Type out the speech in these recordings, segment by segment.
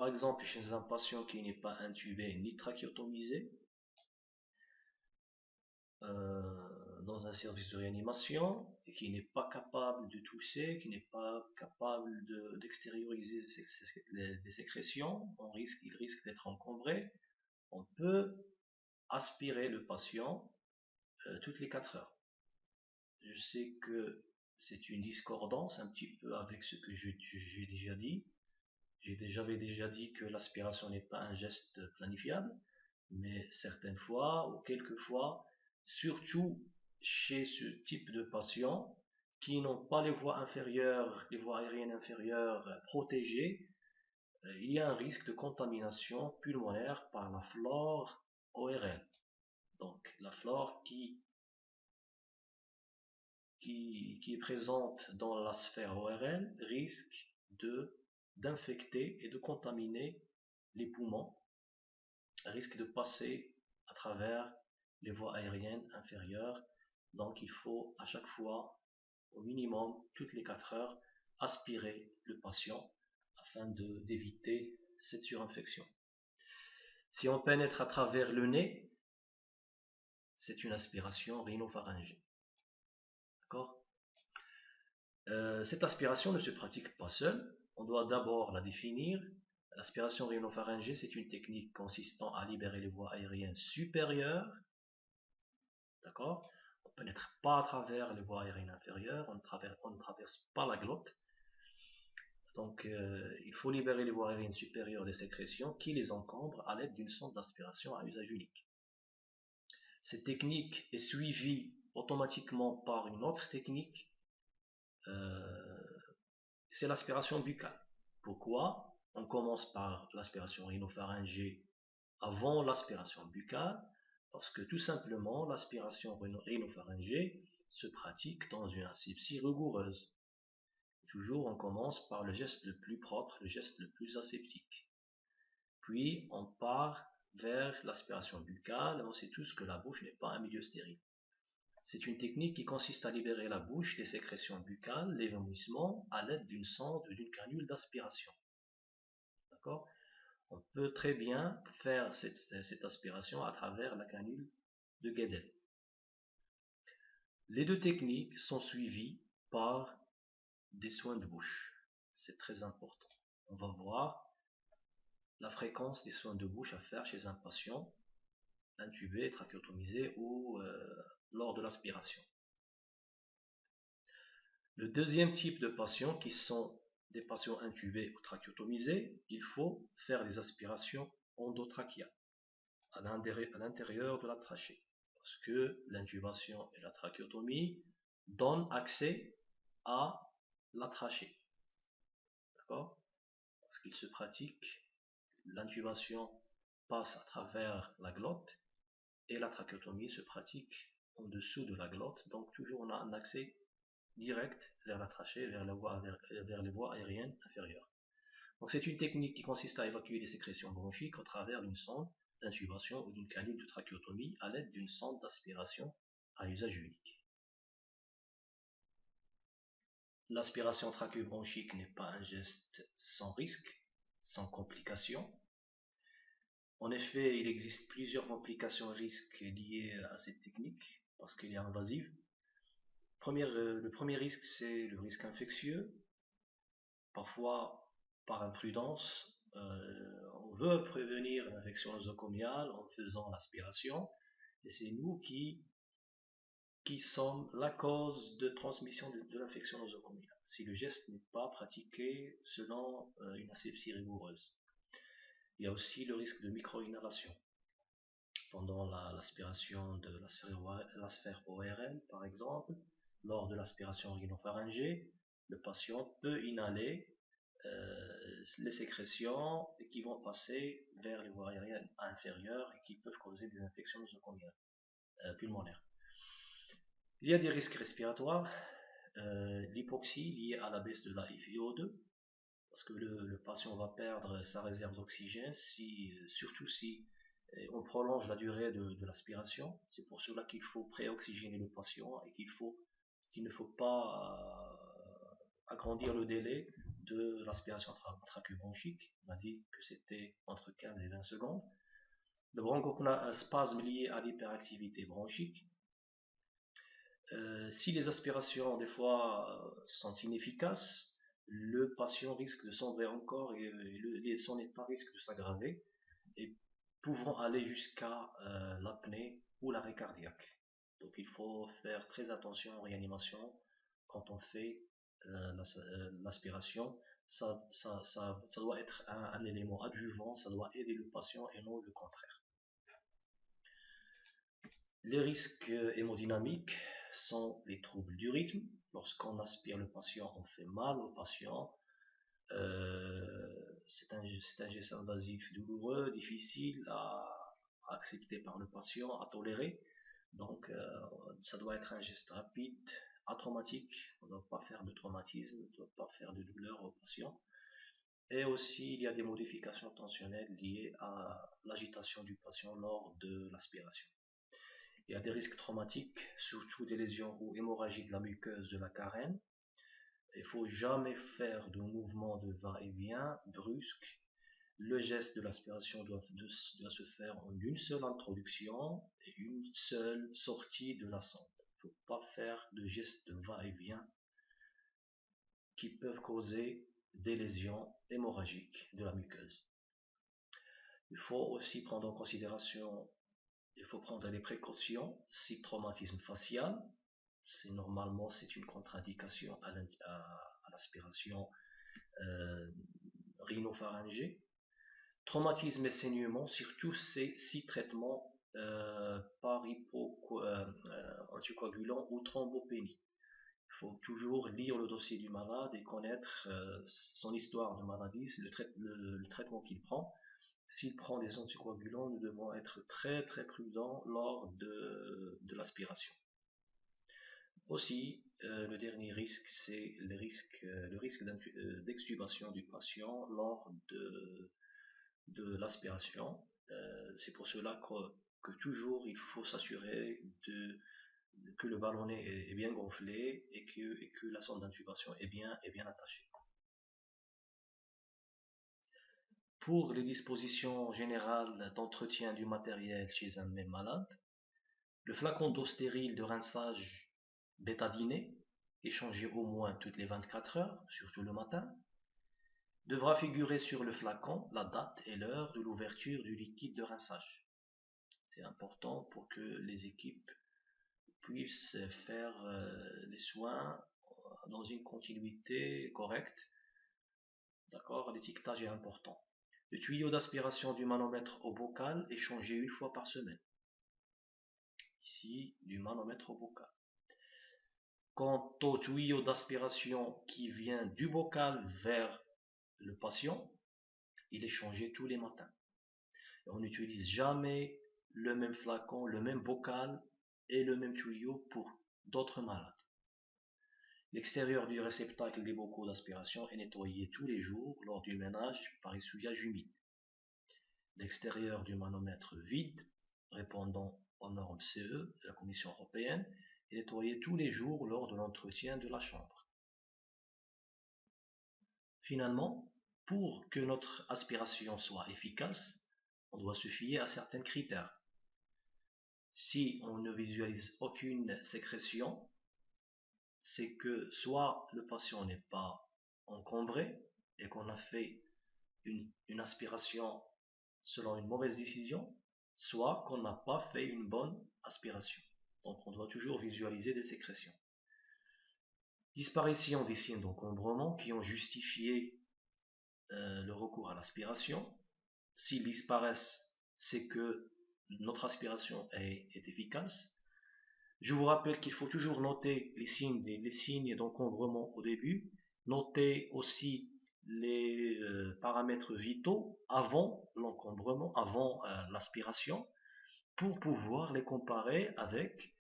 exemple, chez un patient qui n'est pas intubé ni trachéotomisé, dans un service de réanimation, et qui n'est pas capable de tousser, qui n'est pas capable d'extérioriser des sécrétions, il risque d'être encombré, on peut aspirer le patient toutes les 4 heures. Je sais que c'est une discordance un petit peu avec ce que j'ai déjà dit. J'avais déjà dit que l'aspiration n'est pas un geste planifiable, mais certaines fois ou quelquefois, surtout chez ce type de patients qui n'ont pas les voies inférieures, les voies aériennes inférieures protégées, il y a un risque de contamination pulmonaire par la flore ORL. Donc la flore qui est présente dans la sphère ORL risque d'infecter et de contaminer les poumons, risque de passer à travers les voies aériennes inférieures. Donc il faut à chaque fois, au minimum, toutes les 4 heures, aspirer le patient afin d'éviter cette surinfection. Si on pénètre à travers le nez, c'est une aspiration rhinopharyngée. D'accord ? Cette aspiration ne se pratique pas seule, on doit d'abord la définir. L'aspiration rhinopharyngée, c'est une technique consistant à libérer les voies aériennes supérieures. D'accord ? On ne pénètre pas à travers les voies aériennes inférieures, on ne traverse pas la glotte. Donc il faut libérer les voies aériennes supérieures des sécrétions qui les encombrent à l'aide d'une sonde d'aspiration à usage unique. Cette technique est suivie automatiquement par une autre technique, c'est l'aspiration buccale. Pourquoi on commence par l'aspiration rhinopharyngée avant l'aspiration buccale? Parce que tout simplement l'aspiration rhinopharyngée se pratique dans une asepsie rigoureuse. Toujours on commence par le geste le plus propre, le geste le plus aseptique. Puis on part vers l'aspiration buccale et on sait tous que la bouche n'est pas un milieu stérile. C'est une technique qui consiste à libérer la bouche des sécrétions buccales, les vomissements, à l'aide d'une sonde ou d'une canule d'aspiration. D'accord ? On peut très bien faire cette aspiration à travers la canule de Guedel. Les deux techniques sont suivies par des soins de bouche. C'est très important. On va voir la fréquence des soins de bouche à faire chez un patient intubé, trachéotomisé ou lors de l'aspiration. Le deuxième type de patients qui sont des patients intubés ou trachéotomisés, il faut faire des aspirations endotrachéales à l'intérieur de la trachée. Parce que l'intubation et la trachéotomie donnent accès à la trachée. D'accord ? Parce qu'il se pratique, l'intubation passe à travers la glotte et la trachéotomie se pratique en dessous de la glotte. Donc toujours on a un accès direct vers la trachée, vers les voies aériennes inférieures. Donc c'est une technique qui consiste à évacuer les sécrétions bronchiques au travers d'une sonde d'intubation ou d'une canule de trachéotomie à l'aide d'une sonde d'aspiration à usage unique. L'aspiration trachéobronchique n'est pas un geste sans risque, sans complications. En effet, il existe plusieurs complications et risques liés à cette technique parce qu'elle est invasive. Le premier risque, c'est le risque infectieux. Parfois, par imprudence, on veut prévenir l'infection nosocomiale en faisant l'aspiration, et c'est nous qui sommes la cause de transmission de l'infection nosocomiale, si le geste n'est pas pratiqué selon une asepsie rigoureuse. Il y a aussi le risque de micro-inhalation. Pendant l'aspiration de la sphère ORL, par exemple, lors de l'aspiration rhinopharyngée, le patient peut inhaler les sécrétions qui vont passer vers les voies aériennes inférieures et qui peuvent causer des infections nosocomiales pulmonaires. Il y a des risques respiratoires, l'hypoxie liée à la baisse de la FiO2, parce que le patient va perdre sa réserve d'oxygène, surtout si on prolonge la durée de l'aspiration. C'est pour cela qu'il faut préoxygéner le patient et qu'il ne faut pas agrandir le délai de l'aspiration trachéobronchique. On a dit que c'était entre 15 et 20 secondes. Donc on a un spasme lié à l'hyperactivité bronchique. Si les aspirations des fois sont inefficaces, le patient risque de sombrer encore et son état risque de s'aggraver et pouvant aller jusqu'à l'apnée ou l'arrêt cardiaque. Donc il faut faire très attention en réanimation quand on fait l'aspiration. Ça doit être un élément adjuvant, ça doit aider le patient et non le contraire. Les risques hémodynamiques sont les troubles du rythme. Lorsqu'on aspire le patient, on fait mal au patient. C'est un geste invasif douloureux, difficile à accepter par le patient, à tolérer. Donc, ça doit être un geste rapide, atraumatique. On ne doit pas faire de traumatisme, on ne doit pas faire de douleur au patient. Et aussi, il y a des modifications tensionnelles liées à l'agitation du patient lors de l'aspiration. Il y a des risques traumatiques, surtout des lésions ou hémorragies de la muqueuse de la carène. Il ne faut jamais faire de mouvement de va-et-vient brusque. Le geste de l'aspiration doit se faire en une seule introduction et une seule sortie de la sonde. Il ne faut pas faire de gestes de va-et-vient qui peuvent causer des lésions hémorragiques de la muqueuse. Il faut aussi prendre en considération, il faut prendre des précautions si traumatisme facial. Normalement, c'est une contre-indication à l'aspiration rhinopharyngée. Traumatisme et saignement, surtout ces 6 traitements par anticoagulant ou thrombopénie. Il faut toujours lire le dossier du malade et connaître son histoire de maladie, le traitement qu'il prend. S'il prend des anticoagulants, nous devons être très très prudents lors de l'aspiration. Aussi, le dernier risque, c'est le risque d'extubation du patient lors de l'aspiration. C'est pour cela que toujours il faut s'assurer que le ballonnet est bien gonflé et que la sonde d'intubation est bien attachée. Pour les dispositions générales d'entretien du matériel chez un même malade, le flacon d'eau stérile de rinçage bétadiné, échangé au moins toutes les 24 heures, surtout le matin, devra figurer sur le flacon la date et l'heure de l'ouverture du liquide de rinçage. C'est important pour que les équipes puissent faire les soins dans une continuité correcte. D'accord, l'étiquetage est important. Le tuyau d'aspiration du manomètre au bocal est changé une fois par semaine. Ici, du manomètre au bocal. Quant au tuyau d'aspiration qui vient du bocal vers le patient, il est changé tous les matins. Et on n'utilise jamais le même flacon, le même bocal et le même tuyau pour d'autres malades. L'extérieur du réceptacle des bocaux d'aspiration est nettoyé tous les jours lors du ménage par essuyage humide. L'extérieur du manomètre vide, répondant aux normes CE de la Commission européenne, est nettoyé tous les jours lors de l'entretien de la chambre. Finalement, pour que notre aspiration soit efficace, on doit se fier à certains critères. Si on ne visualise aucune sécrétion, c'est que soit le patient n'est pas encombré et qu'on a fait une aspiration selon une mauvaise décision, soit qu'on n'a pas fait une bonne aspiration. Donc on doit toujours visualiser des sécrétions. Disparition des signes d'encombrement qui ont justifié le recours à l'aspiration. S'ils disparaissent, c'est que notre aspiration est efficace. Je vous rappelle qu'il faut toujours noter les signes d'encombrement au début, noter aussi les paramètres vitaux avant l'encombrement, avant l'aspiration, pour pouvoir les comparer avec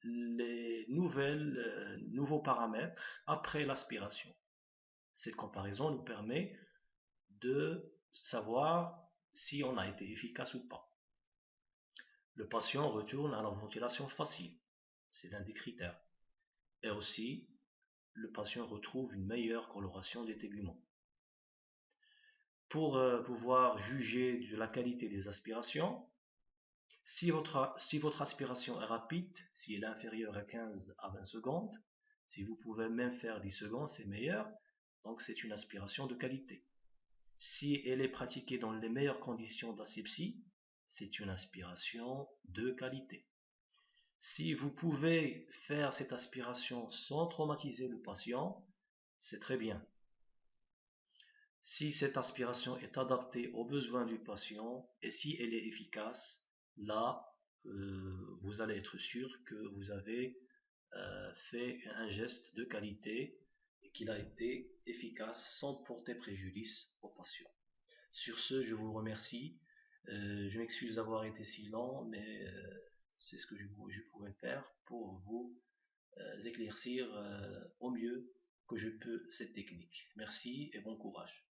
les nouveaux paramètres après l'aspiration. Cette comparaison nous permet de savoir si on a été efficace ou pas. Le patient retourne à la ventilation facile. C'est l'un des critères. Et aussi, le patient retrouve une meilleure coloration des téguments. Pour pouvoir juger de la qualité des aspirations, si votre aspiration est rapide, si elle est inférieure à 15 à 20 secondes, si vous pouvez même faire 10 secondes, c'est meilleur. Donc c'est une aspiration de qualité. Si elle est pratiquée dans les meilleures conditions d'asepsie, c'est une aspiration de qualité. Si vous pouvez faire cette aspiration sans traumatiser le patient, c'est très bien. Si cette aspiration est adaptée aux besoins du patient et si elle est efficace, là, vous allez être sûr que vous avez fait un geste de qualité et qu'il a été efficace sans porter préjudice au patient. Sur ce, je vous remercie. Je m'excuse d'avoir été si lent, mais c'est ce que je pouvais faire pour vous éclaircir au mieux que je peux cette technique. Merci et bon courage.